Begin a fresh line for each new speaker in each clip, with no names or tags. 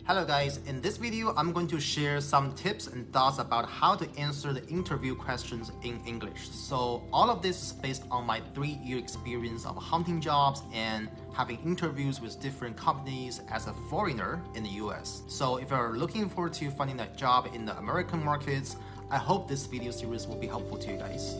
Hello guys, in this video I'm going to share some tips and thoughts about how to answer the interview questions in English. So all of this is based on my 3-year experience of hunting jobs and having interviews with different companies as a foreigner in the US. So if you're looking forward to finding a job in the American markets, I hope this video series will be helpful to you guys.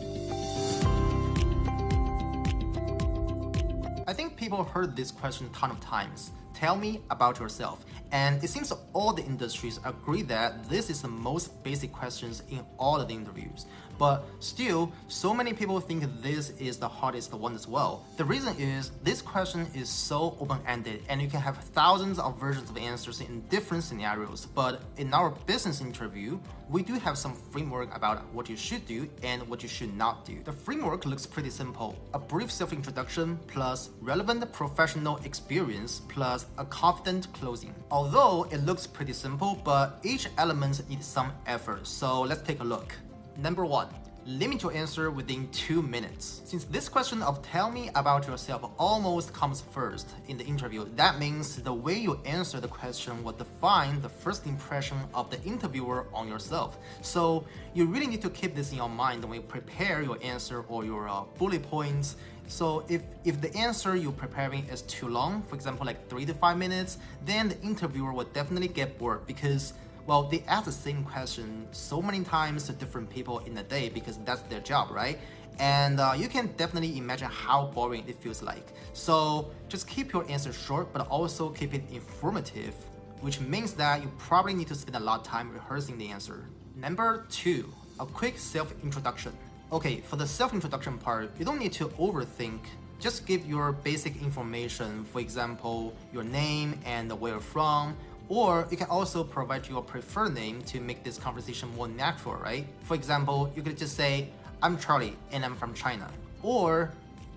I think people heard this question a ton of times. Tell me about yourself. And it seems all the industries agree that this is the most basic questions in all of the interviews. But still, so many people think this is the hardest one as well. The reason is this question is so open-ended and you can have thousands of versions of answers in different scenarios. But in our business interview, we do have some framework about what you should do and what you should not do. The framework looks pretty simple. A brief self-introduction plus relevant professional experience plus a confident closing. Although it looks pretty simple, but each element needs some effort. So let's take a look. Number 1, limit your answer within 2 minutes. Since this question of tell me about yourself almost comes first in the interview, that means the way you answer the question will define the first impression of the interviewer on yourself. So you really need to keep this in your mind when you prepare your answer or your bullet points. So if the answer you're preparing is too long, for example like 3 to 5 minutes, then the interviewer will definitely get bored because well, they ask the same question so many times to different people in a day because that's their job, right? And you can definitely imagine how boring it feels like. So just keep your answer short, but also keep it informative, which means that you probably need to spend a lot of time rehearsing the answer. Number 2, a quick self-introduction. Okay, for the self-introduction part, you don't need to overthink. Just give your basic information, for example, your name and where you're from, or you can also provide your preferred name to make this conversation more natural, right? For example, you could just say, I'm Charlie and I'm from China. Or,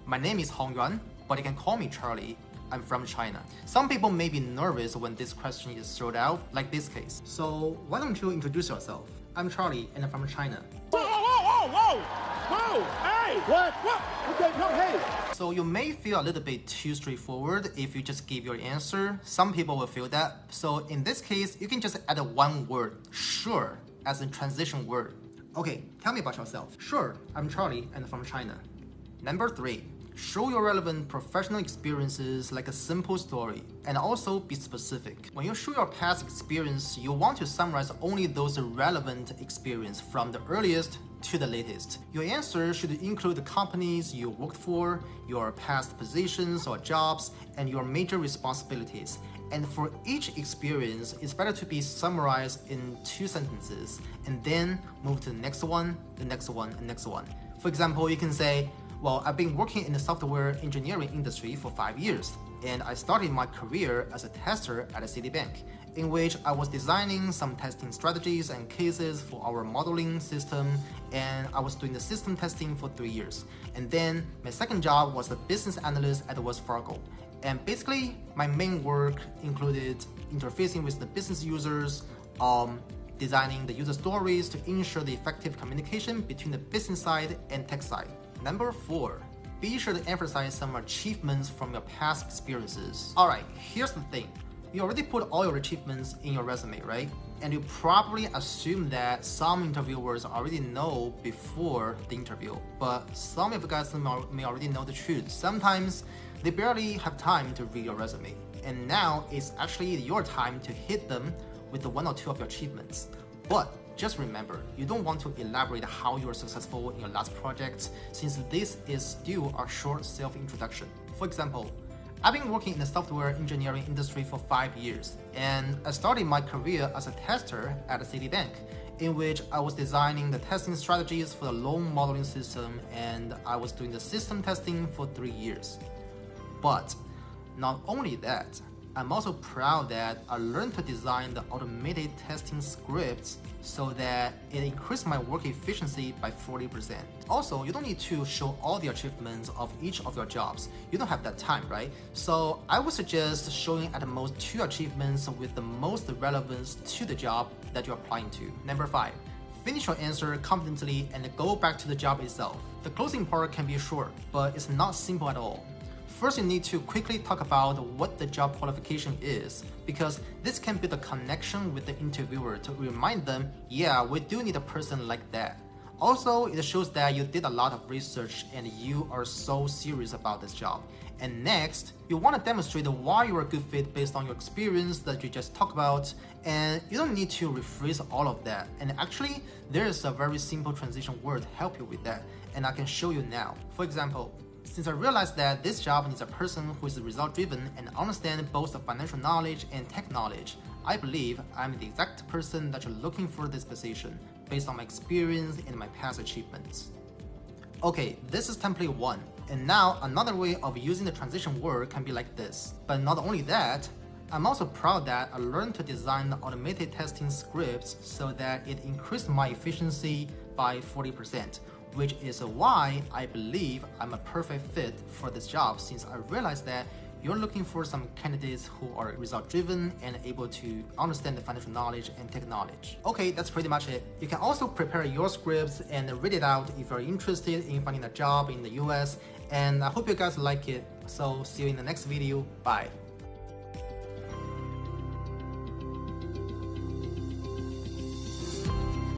my name is Hongyuan, but you can call me Charlie, I'm from China. Some people may be nervous when this question is thrown out, like this case. So why don't you introduce yourself? I'm Charlie and I'm from China.
Whoa! Hey! What? Okay, no, hey!
So you may feel a little bit too straightforward if you just give your answer. Some people will feel that. So in this case, you can just add one word, sure, as a transition word. Okay, tell me about yourself. Sure, I'm Charlie and from China. Number 3, show your relevant professional experiences like a simple story and also be specific. When you show your past experience, you want to summarize only those relevant experience from the earliest to the latest. Your answer should include the companies you worked for, your past positions or jobs, and your major responsibilities. And for each experience, it's better to be summarized in 2 sentences and then move to the next one, the next one, and next one. For example, you can say, well, I've been working in the software engineering industry for 5 years, and I started my career as a tester at a Citibank, in which I was designing some testing strategies and cases for our modeling system, and I was doing the system testing for 3 years. And then my second job was a business analyst at Wells Fargo. And basically, my main work included interfacing with the business users, designing the user stories to ensure the effective communication between the business side and tech side. Number 4, be sure to emphasize some achievements from your past experiences. Alright, here's the thing. You already put all your achievements in your resume, right? And you probably assume that some interviewers already know before the interview, but some of you guys may already know the truth. Sometimes they barely have time to read your resume. And now it's actually your time to hit them with the 1 or 2 of your achievements. But just remember, you don't want to elaborate how you were successful in your last project, since this is still a short self-introduction. For example, I've been working in the software engineering industry for 5 years, and I started my career as a tester at a Citibank, in which I was designing the testing strategies for the loan modeling system, and I was doing the system testing for 3 years. But not only that, I'm also proud that I learned to design the automated testing scripts so that it increased my work efficiency by 40%. Also, you don't need to show all the achievements of each of your jobs. You don't have that time, right? So I would suggest showing at the most 2 achievements with the most relevance to the job that you're applying to. Number 5, finish your answer confidently and go back to the job itself. The closing part can be short, but it's not simple at all. First, you need to quickly talk about what the job qualification is, because this can build a connection with the interviewer to remind them, yeah, we do need a person like that. Also, it shows that you did a lot of research and you are so serious about this job. And next, you want to demonstrate why you're a good fit based on your experience that you just talked about, and you don't need to rephrase all of that. And actually, there is a very simple transition word to help you with that, and I can show you now. For example, since I realized that this job needs a person who is result-driven and understands both the financial knowledge and tech knowledge, I believe I'm the exact person that you're looking for this position, based on my experience and my past achievements. Okay, this is template 1. And now another way of using the transition word can be like this. But not only that, I'm also proud that I learned to design automated testing scripts so that it increased my efficiency by 40%, which is why I believe I'm a perfect fit for this job, since I realized that you're looking for some candidates who are result-driven and able to understand the financial knowledge and tech knowledge. Okay, that's pretty much it. You can also prepare your scripts and read it out if you're interested in finding a job in the US, and I hope you guys like it. So see you in the next video. Bye.